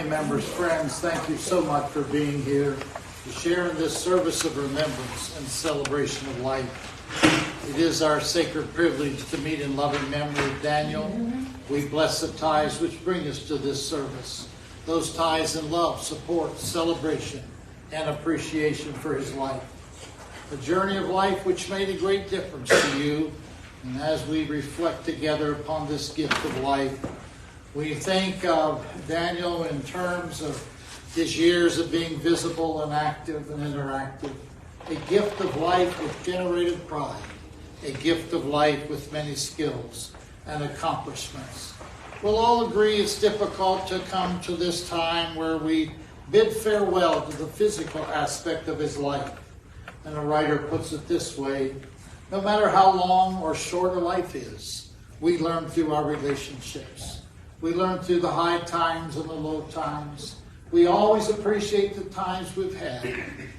Members, friends, thank you so much for being here to share in this service of remembrance and celebration of life. It is our sacred privilege to meet in loving memory of Daniel. We bless the ties which bring us to this service. Those ties in love, support, celebration, and appreciation for his life. A journey of life which made a great difference to you. And as we reflect together upon this gift of life, we think of Daniel in terms of his years of being visible and active and interactive. A gift of life which generated pride. A gift of life with many skills and accomplishments. We'll all agree it's difficult to come to this time where we bid farewell to the physical aspect of his life. And a writer puts it this way: no matter how long or short a life is, we learn through our relationships. We learn through the high times and the low times. We always appreciate the times we've had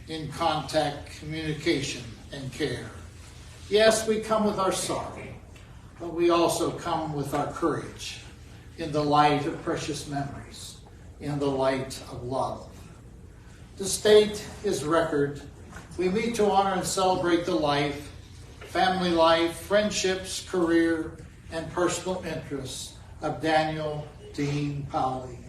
in contact, communication, and care. Yes, we come with our sorrow, but we also come with our courage in the light of precious memories, in the light of love. To state his record, we meet to honor and celebrate the life, family life, friendships, career, and personal interests of Daniel Dean Paoli.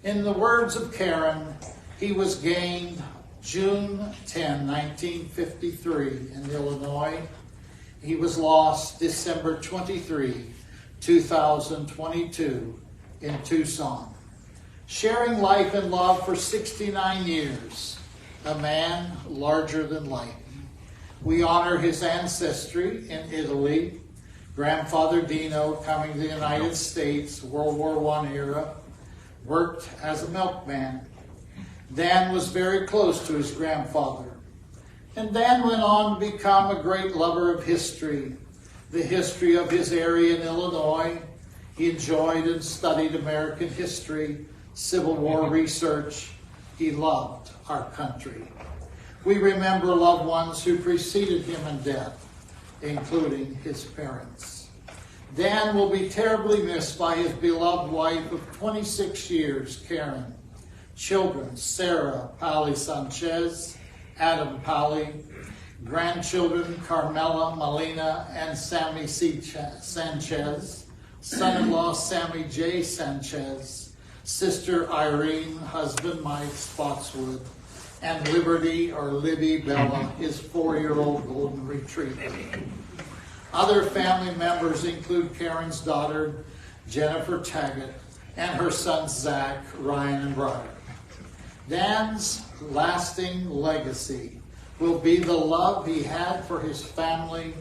In the words of Karen, he was gained June 10, 1953 in Illinois. He was lost December 23, 2022 in Tucson. Sharing life and love for 69 years, a man larger than life. We honor his ancestry in Italy. Grandfather Dino, coming to the United States, World War I era, worked as a milkman. Dan was very close to his grandfather. And Dan went on to become a great lover of history, the history of his area in Illinois. He enjoyed and studied American history, Civil War research. He loved our country. We remember loved ones who preceded him in death, including his parents. Dan will be terribly missed by his beloved wife of 26 years, Karen. Children, Sarah Paoli-Sanchez, Adam Paoli. Grandchildren, Carmela, Melina, and Sammy C. Sanchez. Son-in-law, Sammy J. Sanchez. Sister Irene, husband Mike Spotswood. And Liberty, or Libby Bella, his 4-year-old golden retriever. Other family members include Karen's daughter, Jennifer Taggart, and her sons, Zach, Ryan, and Brian. Dan's lasting legacy will be the love he had for his family,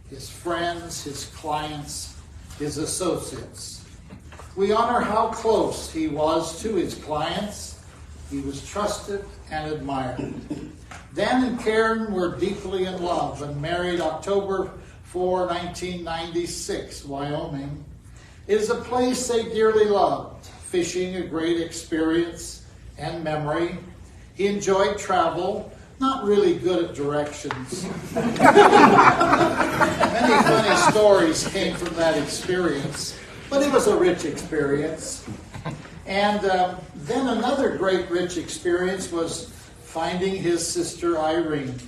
his friends, his clients, his associates. We honor how close he was to his clients. He was trusted and admired. Dan and Karen were deeply in love and married October 4, 1996, Wyoming. It is a place they dearly loved. Fishing, a great experience and memory. He enjoyed travel, not really good at directions. Many funny stories came from that experience, but it was a rich experience. And then another great rich experience was finding his sister Irene.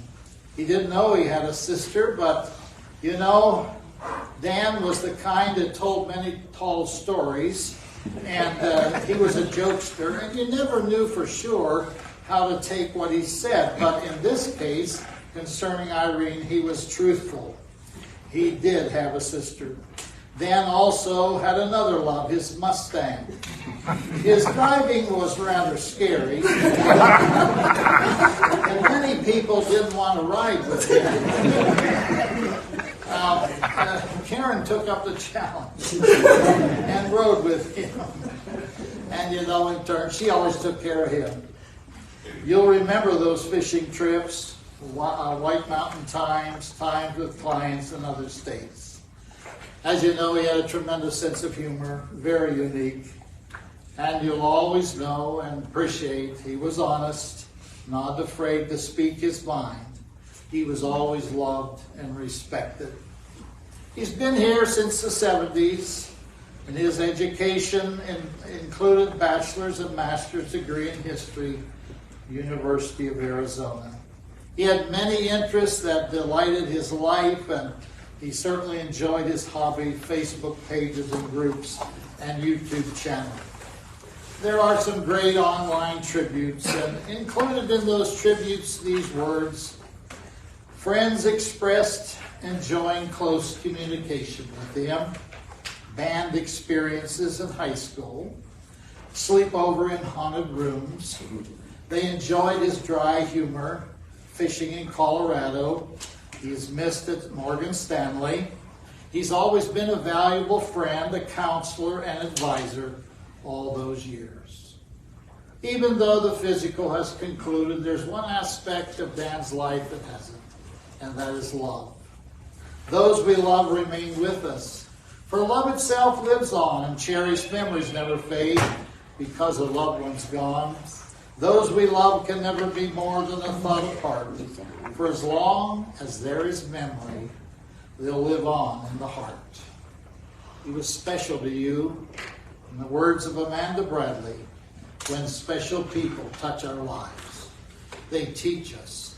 He didn't know he had a sister, but you know, Dan was the kind that told many tall stories, and he was a jokester, and you never knew for sure how to take what he said. But in this case, concerning Irene, he was truthful. He did have a sister. Dan also had another love, his Mustang. His driving was rather scary, and many people didn't want to ride with him. Karen took up the challenge and rode with him. And you know, in turn, she always took care of him. You'll remember those fishing trips, White Mountain times with clients in other states. As you know, he had a tremendous sense of humor, very unique. And you'll always know and appreciate he was honest, not afraid to speak his mind. He was always loved and respected. He's been here since the 70s. And his education included bachelor's and master's degree in history, University of Arizona. He had many interests that delighted his life, and he certainly enjoyed his hobby, Facebook pages and groups, and YouTube channel. There are some great online tributes, and included in those tributes these words: friends expressed enjoying close communication with him, band experiences in high school, sleepover in haunted rooms. They enjoyed his dry humor, fishing in Colorado. He's missed at Morgan Stanley. He's always been a valuable friend, a counselor, and advisor all those years. Even though the physical has concluded, there's one aspect of Dan's life that hasn't, and that is love. Those we love remain with us, for love itself lives on, and cherished memories never fade because a loved one's gone. Those we love can never be more than a thought apart, for as long as there is memory, they'll live on in the heart. He was special to you. In the words of Amanda Bradley, when special people touch our lives, they teach us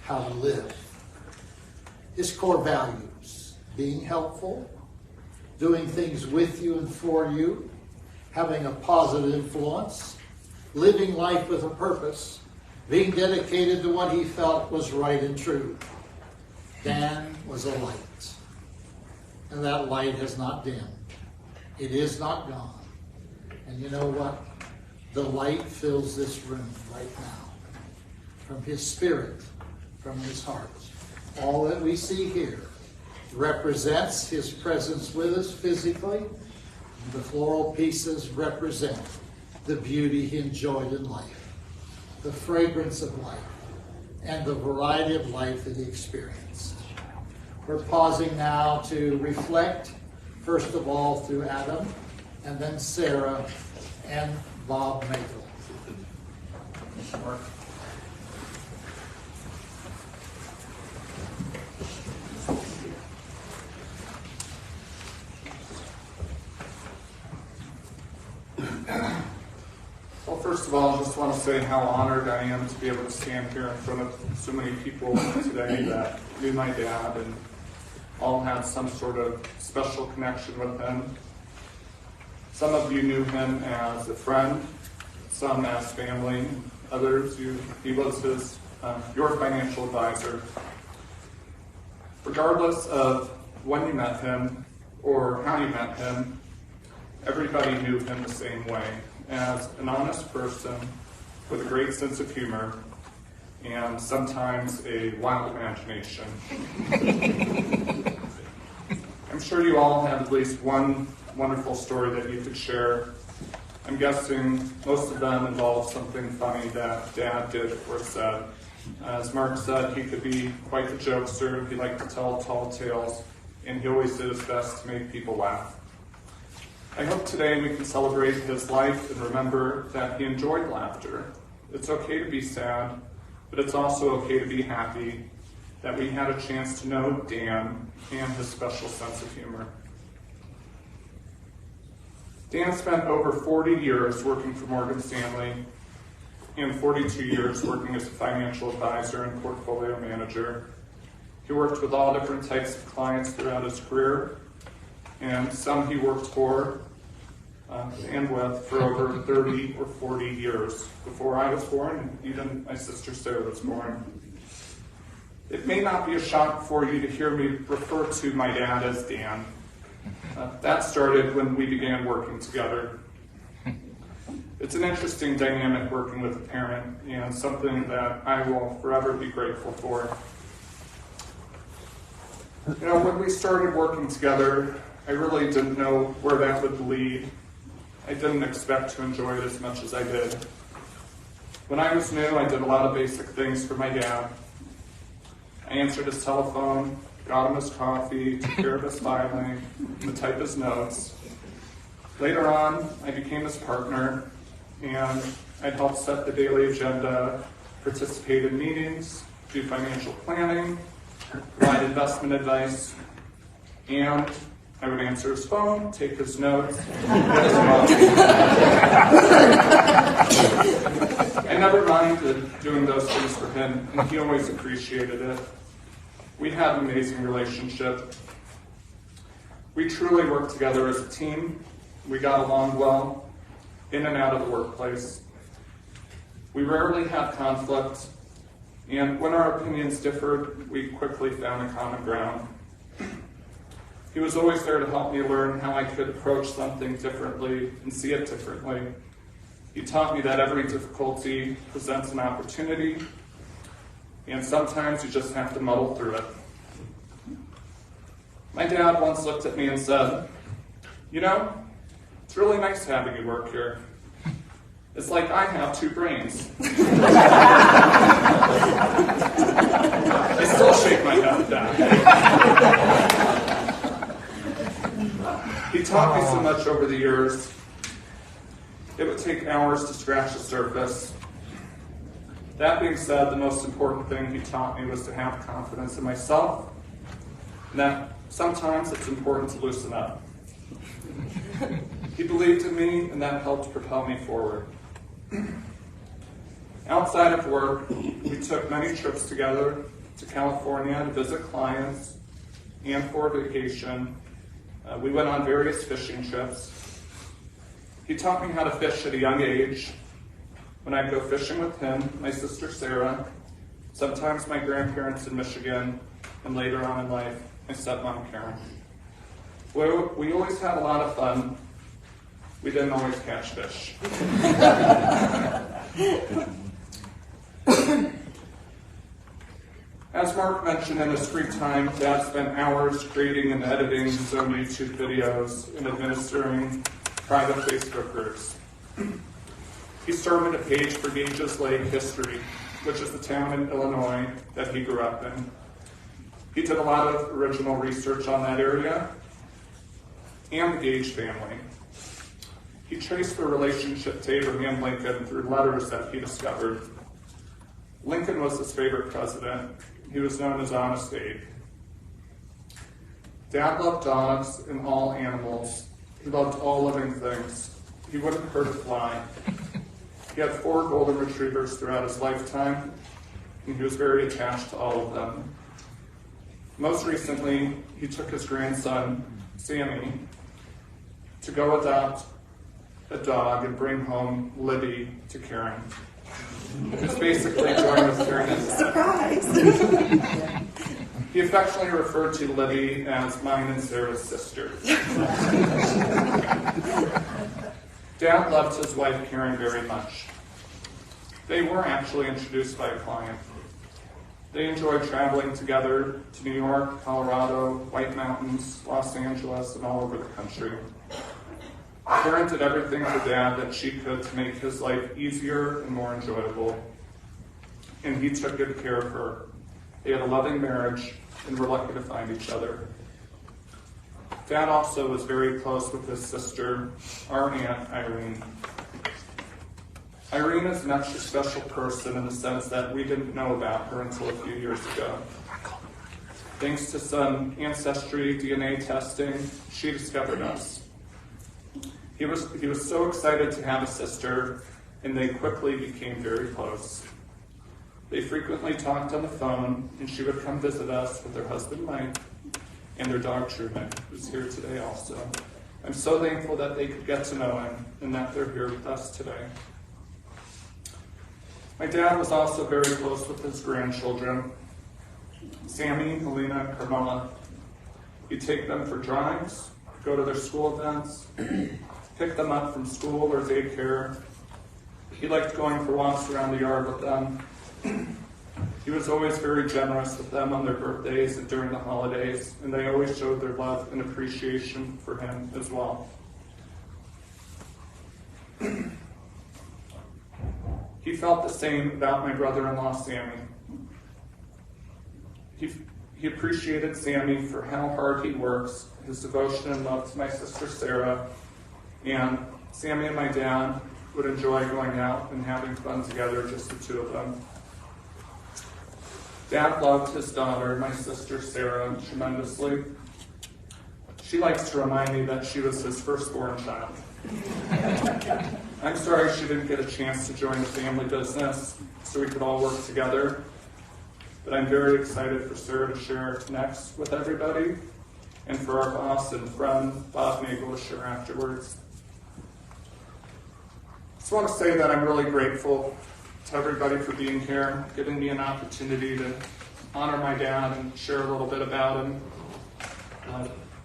how to live. His core values: being helpful, doing things with you and for you, having a positive influence, living life with a purpose, being dedicated to what he felt was right and true. Dan was a light, and that light has not dimmed. It is not gone. And you know what? The light fills this room right now. From his spirit, from his heart. All that we see here represents his presence with us physically. The floral pieces represent the beauty he enjoyed in life, the fragrance of life, and the variety of life that he experienced. We're pausing now to reflect, first of all, through Adam, and then Sarah and Bob Magel. Well, first of all, I just want to say how honored I am to be able to stand here in front of so many people today that knew my dad and all had some sort of special connection with him. Some of you knew him as a friend, some as family, others he was your financial advisor. Regardless of when you met him or how you met him, everybody knew him the same way, as an honest person with a great sense of humor and sometimes a wild imagination. I'm sure you all have at least one wonderful story that you could share. I'm guessing most of them involve something funny that Dad did or said. As Mark said, he could be quite the jokester. He liked to tell tall tales, and he always did his best to make people laugh. I hope today we can celebrate his life and remember that he enjoyed laughter. It's okay to be sad, but it's also okay to be happy that we had a chance to know Dan and his special sense of humor. Dan spent over 40 years working for Morgan Stanley and 42 years working as a financial advisor and portfolio manager. He worked with all different types of clients throughout his career, and some he worked for and with for over 30 or 40 years before I was born, and even my sister Sarah was born. It may not be a shock for you to hear me refer to my dad as Dan. That started when we began working together. It's an interesting dynamic working with a parent, and something that I will forever be grateful for. You know, when we started working together, I really didn't know where that would lead. I didn't expect to enjoy it as much as I did. When I was new, I did a lot of basic things for my dad. I answered his telephone, got him his coffee, took care of his filing, and typed his notes. Later on, I became his partner, and I'd help set the daily agenda, participate in meetings, do financial planning, provide investment advice, and I would answer his phone, take his notes, get his coffee. I never minded doing those things for him, and he always appreciated it. We had an amazing relationship. We truly worked together as a team. We got along well, in and out of the workplace. We rarely had conflict, and when our opinions differed, we quickly found a common ground. He was always there to help me learn how I could approach something differently and see it differently. He taught me that every difficulty presents an opportunity, and sometimes you just have to muddle through it. My dad once looked at me and said, "You know, it's really nice having you work here. It's like I have two brains." I still shake my head at that. He taught me so much over the years. It would take hours to scratch the surface. That being said, the most important thing he taught me was to have confidence in myself, and that sometimes it's important to loosen up. He believed in me, and that helped propel me forward. Outside of work, we took many trips together to California to visit clients and for vacation. We went on various fishing trips. He taught me how to fish at a young age. When I'd go fishing with him, my sister Sarah, sometimes my grandparents in Michigan, and later on in life, my stepmom Karen. We always had a lot of fun. We didn't always catch fish. As Mark mentioned, in his free time, Dad spent hours creating and editing his own YouTube videos and administering private Facebook groups. He started a page for Gage's Lake History, which is the town in Illinois that he grew up in. He did a lot of original research on that area and the Gage family. He traced their relationship to Abraham Lincoln through letters that he discovered. Lincoln was his favorite president. He was known as Honest Abe. Dad loved dogs and all animals. He loved all living things. He wouldn't hurt a fly. He had 4 golden retrievers throughout his lifetime, and he was very attached to all of them. Most recently, he took his grandson, Sammy, to go adopt a dog and bring home Libby to Karen. It's basically join with Karen. Surprise! He affectionately referred to Libby as mine and Sarah's sister. Dad loved his wife Karen very much. They were actually introduced by a client. They enjoyed traveling together to New York, Colorado, White Mountains, Los Angeles, and all over the country. Karen did everything for Dad that she could to make his life easier and more enjoyable. And he took good care of her. They had a loving marriage and were lucky to find each other. Dad also was very close with his sister, our Aunt Irene. Irene is an extra special person in the sense that we didn't know about her until a few years ago. Thanks to some ancestry DNA testing, she discovered us. He was so excited to have a sister, and they quickly became very close. They frequently talked on the phone, and she would come visit us with her husband Mike and their dog Truman, who's here today also. I'm so thankful that they could get to know him and that they're here with us today. My dad was also very close with his grandchildren, Sammy, Melina, and Carmela. He'd take them for drives, go to their school events, pick them up from school or daycare. He liked going for walks around the yard with them. He was always very generous with them on their birthdays and during the holidays, and they always showed their love and appreciation for him as well. He felt the same about my brother-in-law, Sammy. He appreciated Sammy for how hard he works, his devotion and love to my sister Sarah, and Sammy and my dad would enjoy going out and having fun together, just the two of them. Dad loved his daughter, my sister Sarah, tremendously. she likes to remind me that she was his firstborn child. I'm sorry she didn't get a chance to join the family business so we could all work together, but I'm very excited for Sarah to share next with everybody, and for our boss and friend, Bob Magel, to share afterwards. I just want to say that I'm really grateful to everybody for being here, giving me an opportunity to honor my dad and share a little bit about him.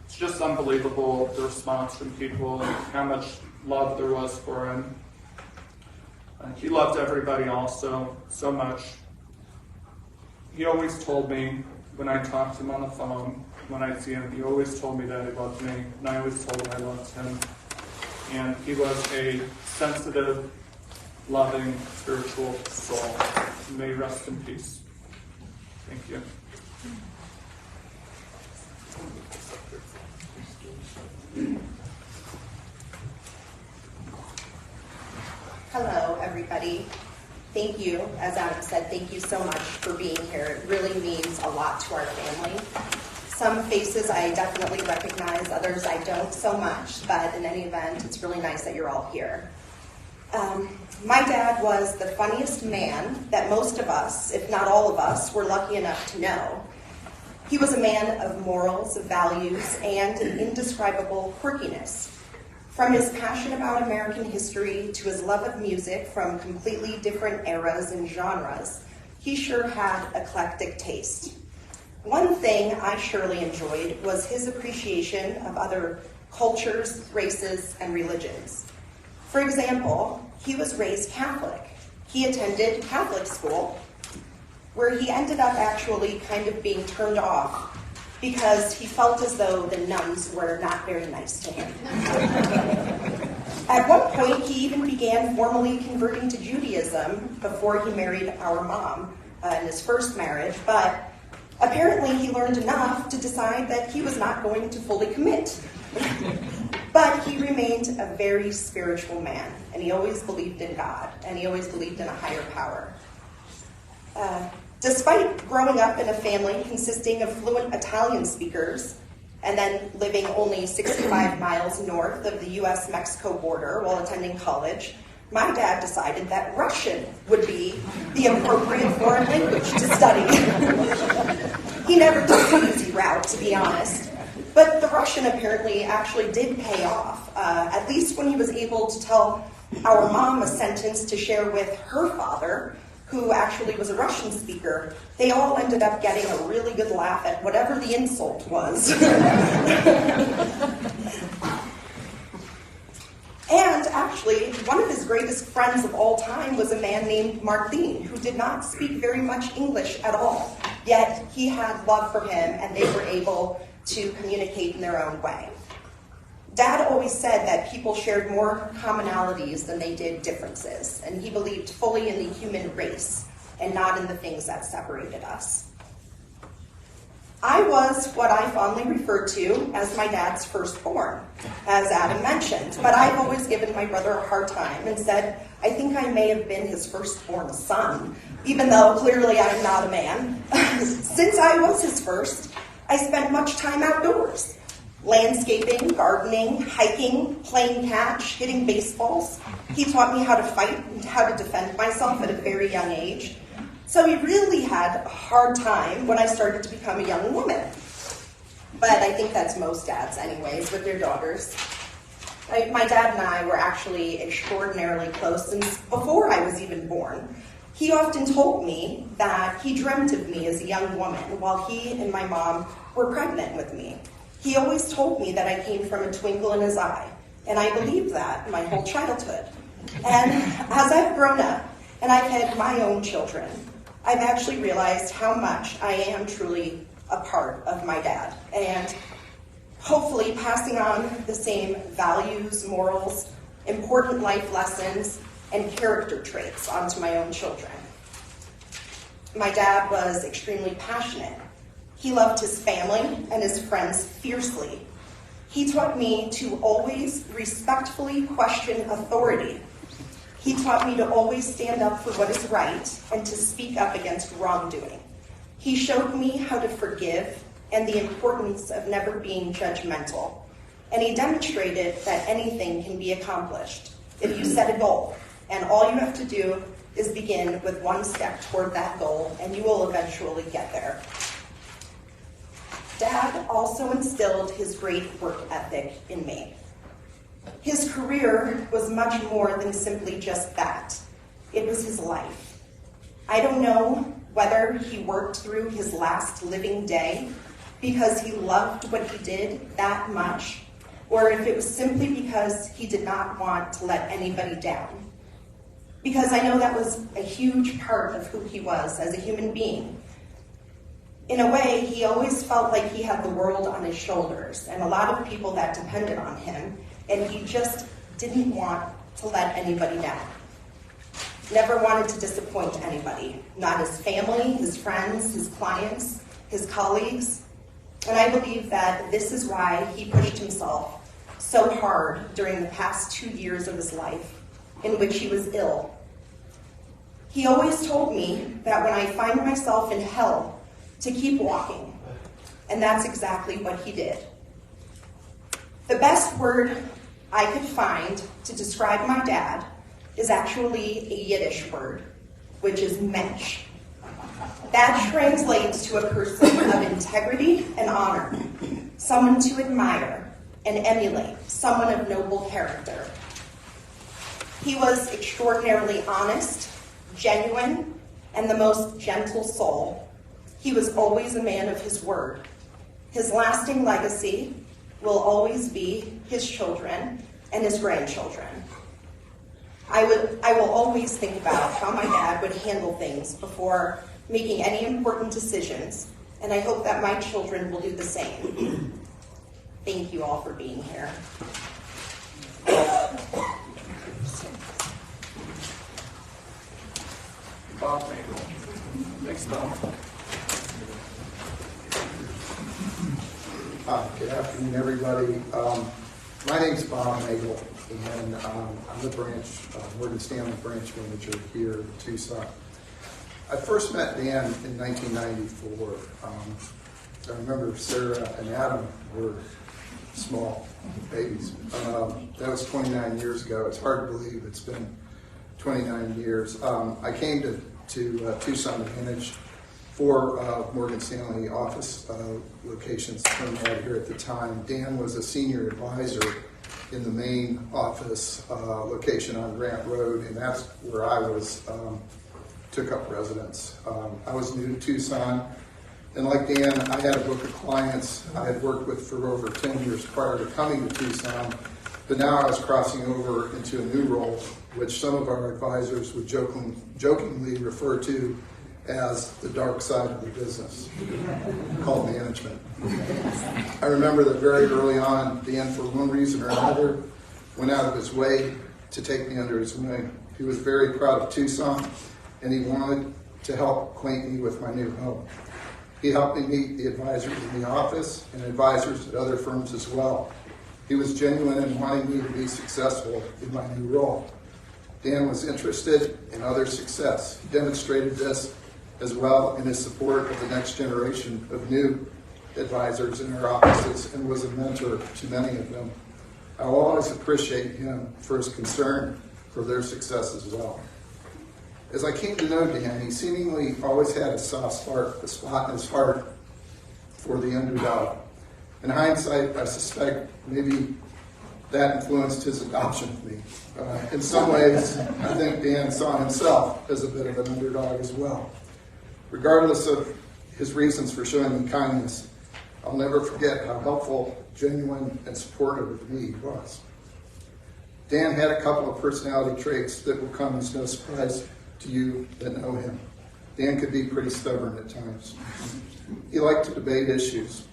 It's just unbelievable, the response from people and how much love there was for him. He loved everybody also so much. He always told me when I talked to him on the phone, when I'd see him, he always told me that he loved me, and I always told him I loved him. And he was a sensitive, loving, spiritual soul. May he rest in peace. Thank you. Hello, everybody. Thank you, as Adam said, thank you so much for being here. It really means a lot to our family. Some faces I definitely recognize, others I don't so much, but in any event, it's really nice that you're all here. My dad was the funniest man that most of us, if not all of us, were lucky enough to know. He was a man of morals, values, and an indescribable quirkiness. From his passion about American history to his love of music from completely different eras and genres, he sure had eclectic taste. One thing I surely enjoyed was his appreciation of other cultures, races, and religions. For example, he was raised Catholic. He attended Catholic school, where he ended up actually kind of being turned off because he felt as though the nuns were not very nice to him. At one point, he even began formally converting to Judaism before he married our mom in his first marriage, but apparently he learned enough to decide that he was not going to fully commit. But he remained a very spiritual man, and he always believed in God, and he always believed in a higher power. Despite growing up in a family consisting of fluent Italian speakers, and then living only 65 miles north of the U.S.-Mexico border while attending college, my dad decided that Russian would be the appropriate foreign language to study. He never took the easy route, to be honest. But the Russian apparently actually did pay off, at least when he was able to tell our mom a sentence to share with her father, who actually was a Russian speaker. They all ended up getting a really good laugh at whatever the insult was. And actually, one of his greatest friends of all time was a man named Martin, who did not speak very much English at all. Yet he had love for him, and they were able to communicate in their own way. Dad always said that people shared more commonalities than they did differences, and he believed fully in the human race and not in the things that separated us. I was what I fondly referred to as my dad's firstborn, as Adam mentioned, but I've always given my brother a hard time and said I think I may have been his firstborn son, even though clearly I'm not a man. Since I was his first, I spent much time outdoors. Landscaping, gardening, hiking, playing catch, hitting baseballs. He taught me how to fight and how to defend myself at a very young age. So he really had a hard time when I started to become a young woman. But I think that's most dads anyways, with their daughters. My dad and I were actually extraordinarily close since before I was even born. He often told me that he dreamt of me as a young woman while he and my mom were pregnant with me. He always told me that I came from a twinkle in his eye, and I believed that my whole childhood. And as I've grown up and I've had my own children, I've actually realized how much I am truly a part of my dad, and hopefully passing on the same values, morals, important life lessons, and character traits onto my own children. My dad was extremely passionate. He loved his family and his friends fiercely. He taught me to always respectfully question authority. He taught me to always stand up for what is right and to speak up against wrongdoing. He showed me how to forgive and the importance of never being judgmental. And he demonstrated that anything can be accomplished if you set a goal, and all you have to do is begin with one step toward that goal, and you will eventually get there. Dad also instilled his great work ethic in me. His career was much more than simply just that. It was his life. I don't know whether he worked through his last living day because he loved what he did that much, or if it was simply because he did not want to let anybody down. Because I know that was a huge part of who he was as a human being. In a way, he always felt like he had the world on his shoulders and a lot of people that depended on him, and he just didn't want to let anybody down. Never wanted to disappoint anybody, not his family, his friends, his clients, his colleagues. And I believe that this is why he pushed himself so hard during the past 2 years of his life in which he was ill. He always told me that when I find myself in hell, to keep walking. And that's exactly what he did. The best word I could find to describe my dad is actually a Yiddish word, which is mensch. That translates to a person of integrity and honor, someone to admire and emulate, someone of noble character. He was extraordinarily honest, genuine, and the most gentle soul. He was always a man of his word. His lasting legacy will always be his children and his grandchildren. I will always think about how my dad would handle things before making any important decisions, and I hope that my children will do the same. Thank you all for being here. Bob Magel. Thanks, Bob. Good afternoon, everybody. My name's Bob Magel, and I'm the Morgan Stanley branch manager here in Tucson. I first met Dan in 1994. I remember Sarah and Adam were small babies. That was 29 years ago. It's hard to believe it's been 29 years. I came to Tucson to manage 4 Morgan Stanley office locations from out here at the time. Dan was a senior advisor in the main office location on Grant Road, and that's where I was took up residence. I was new to Tucson, and like Dan, I had a book of clients I had worked with for over 10 years prior to coming to Tucson, but now I was crossing over into a new role, which some of our advisors would jokingly refer to as the dark side of the business, called management. I remember that very early on, Dan, for one reason or another, went out of his way to take me under his wing. He was very proud of Tucson, and he wanted to help acquaint me with my new home. He helped me meet the advisors in the office and advisors at other firms as well. He was genuine in wanting me to be successful in my new role. Dan was interested in other success. He demonstrated this as well in his support of the next generation of new advisors in our offices and was a mentor to many of them. I will always appreciate him for his concern for their success as well. As I came to know Dan, he seemingly always had a soft spot in his heart for the underdog. In hindsight, I suspect maybe that influenced his adoption of me. In some ways, I think Dan saw himself as a bit of an underdog as well. Regardless of his reasons for showing me kindness, I'll never forget how helpful, genuine, and supportive of me he was. Dan had a couple of personality traits that will come as no surprise to you that know him. Dan could be pretty stubborn at times. He liked to debate issues.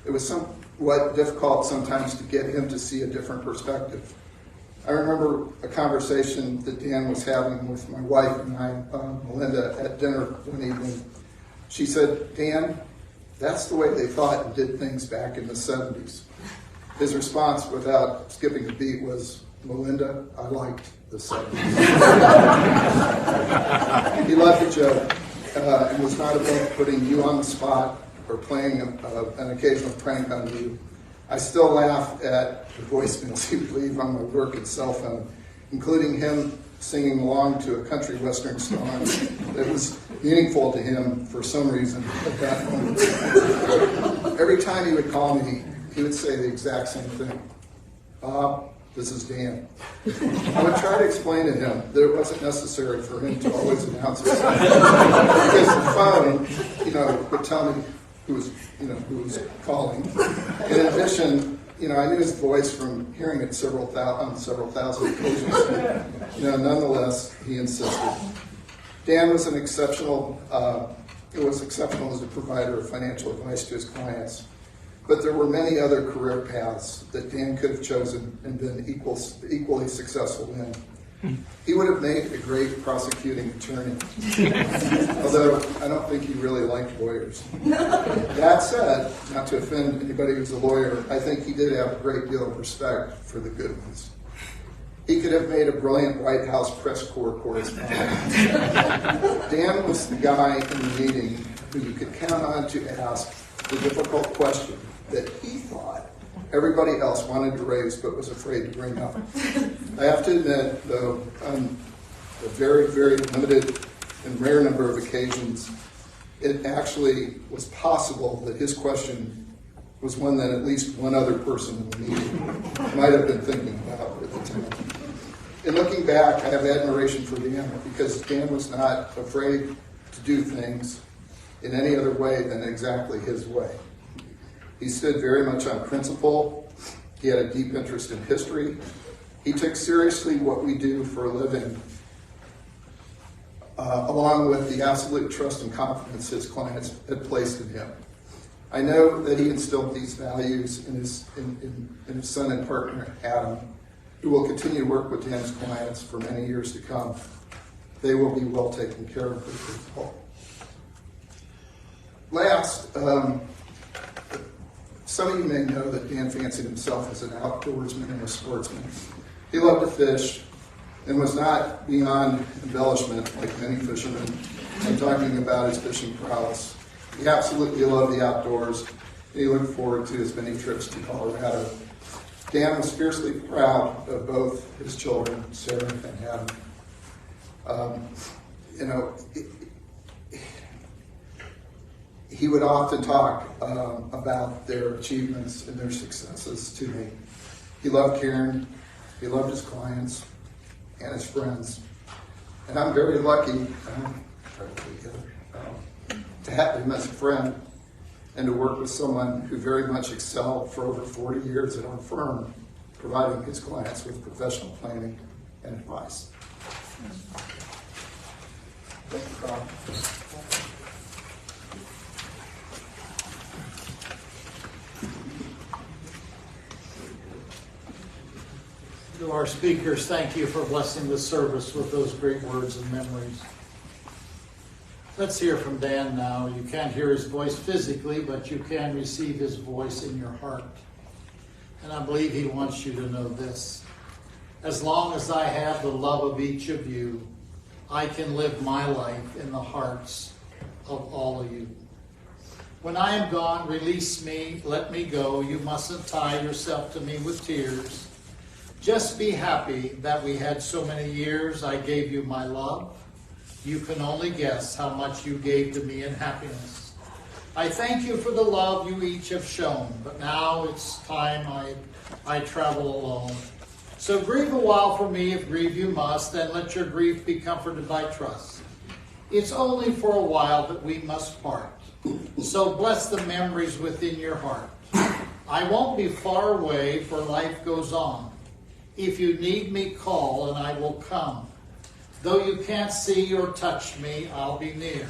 It was somewhat difficult sometimes to get him to see a different perspective. I remember a conversation that Dan was having with my wife and I, Melinda, at dinner one evening. She said, "Dan, that's the way they thought and did things back in the 70s. His response, without skipping a beat, was, "Melinda, I liked the 70s. He loved a joke and was not above putting you on the spot or playing an occasional prank on you, I still laugh at the voicemails he would leave on my work and cell phone, including him singing along to a country western song that was meaningful to him for some reason at that moment. Every time he would call me, he would say the exact same thing. Bob, this is Dan. I would try to explain to him that it wasn't necessary for him to always announce himself. Because the phone, would tell me who was calling. In addition, I knew his voice from hearing it on several thousand occasions. Nonetheless, he insisted. Dan was exceptional as a provider of financial advice to his clients. But there were many other career paths that Dan could have chosen and been equally successful in. He would have made a great prosecuting attorney, although I don't think he really liked lawyers. That said, not to offend anybody who's a lawyer, I think he did have a great deal of respect for the good ones. He could have made a brilliant White House press corps correspondent. Dan was the guy in the meeting who you could count on to ask the difficult question that he thought everybody else wanted to raise but was afraid to bring up. I have to admit, though, on a very, very limited and rare number of occasions, it actually was possible that his question was one that at least one other person in the meeting might have been thinking about at the time. In looking back, I have admiration for Dan because Dan was not afraid to do things in any other way than exactly his way. He stood very much on principle. He had a deep interest in history. He took seriously what we do for a living, along with the absolute trust and confidence his clients had placed in him. I know that he instilled these values in his son and partner, Adam, who will continue to work with Dan's clients for many years to come. They will be well taken care of with his help. Last, some of you may know that Dan fancied himself as an outdoorsman and a sportsman. He loved to fish and was not beyond embellishment like many fishermen. I'm talking about his fishing prowess. He absolutely loved the outdoors, and he looked forward to his many trips to Colorado. Dan was fiercely proud of both his children, Sarah and Adam. He would often talk about their achievements and their successes to me. He loved Karen, he loved his clients and his friends. And I'm very lucky to have him as a friend and to work with someone who very much excelled for over 40 years at our firm, providing his clients with professional planning and advice. Thank you, Bob. To our speakers, thank you for blessing the service with those great words and memories. Let's hear from Dan now. You can't hear his voice physically, but you can receive his voice in your heart. And I believe he wants you to know this. As long as I have the love of each of you, I can live my life in the hearts of all of you. When I am gone, release me, let me go. You mustn't tie yourself to me with tears. Just be happy that we had so many years. I gave you my love. You can only guess how much you gave to me in happiness. I thank you for the love you each have shown, but now it's time I travel alone. So grieve a while for me if grieve you must, then let your grief be comforted by trust. It's only for a while that we must part. So bless the memories within your heart. I won't be far away, for life goes on. If you need me, call, and I will come. Though you can't see or touch me, I'll be near.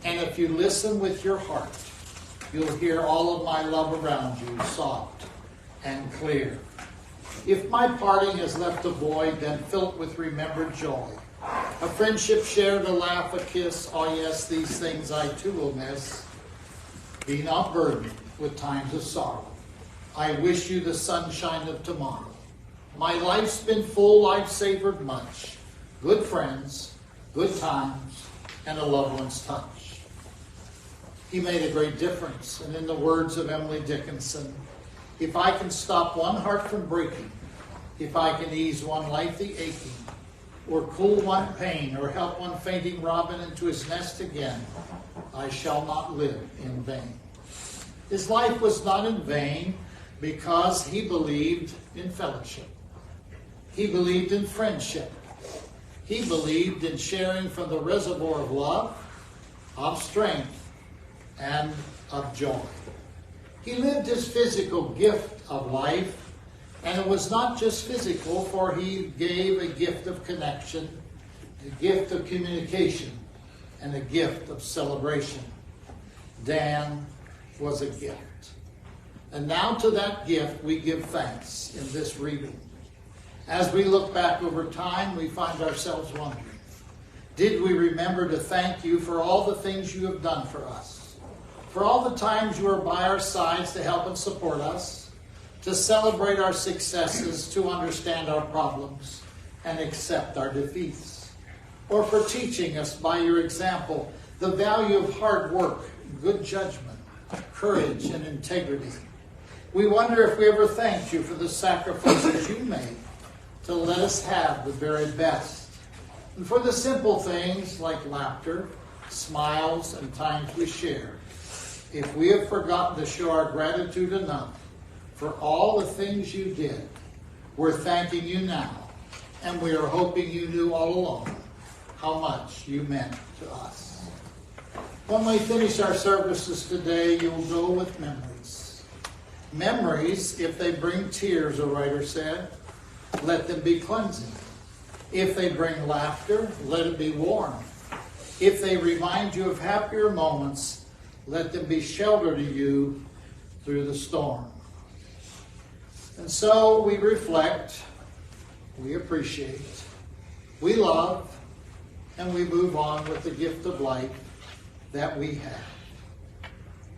And if you listen with your heart, you'll hear all of my love around you, soft and clear. If my parting has left a void, then fill it with remembered joy. A friendship shared, a laugh, a kiss. Oh yes, these things I too will miss. Be not burdened with times of sorrow. I wish you the sunshine of tomorrow. My life's been full, I've savored much. Good friends, good times, and a loved one's touch. He made a great difference. And in the words of Emily Dickinson, if I can stop one heart from breaking, if I can ease one lengthy aching, or cool one pain, or help one fainting robin into his nest again, I shall not live in vain. His life was not in vain because he believed in fellowship. He believed in friendship. He believed in sharing from the reservoir of love, of strength, and of joy. He lived his physical gift of life, and it was not just physical, for he gave a gift of connection, a gift of communication, and a gift of celebration. Dan was a gift. And now to that gift we give thanks in this reading. As we look back over time, we find ourselves wondering, did we remember to thank you for all the things you have done for us? For all the times you were by our sides to help and support us, to celebrate our successes, to understand our problems, and accept our defeats. Or for teaching us by your example the value of hard work, good judgment, courage, and integrity. We wonder if we ever thanked you for the sacrifices you made to let us have the very best. And for the simple things like laughter, smiles, and times we share. If we have forgotten to show our gratitude enough for all the things you did, we're thanking you now, and we are hoping you knew all along how much you meant to us. When we finish our services today, you'll go with memories. Memories, if they bring tears, a writer said, let them be cleansing. If they bring laughter, let it be warm. If they remind you of happier moments, let them be shelter to you through the storm. And so we reflect, we appreciate, we love, and we move on with the gift of life that we have.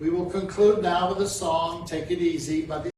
We will conclude now with a song, Take It Easy, by the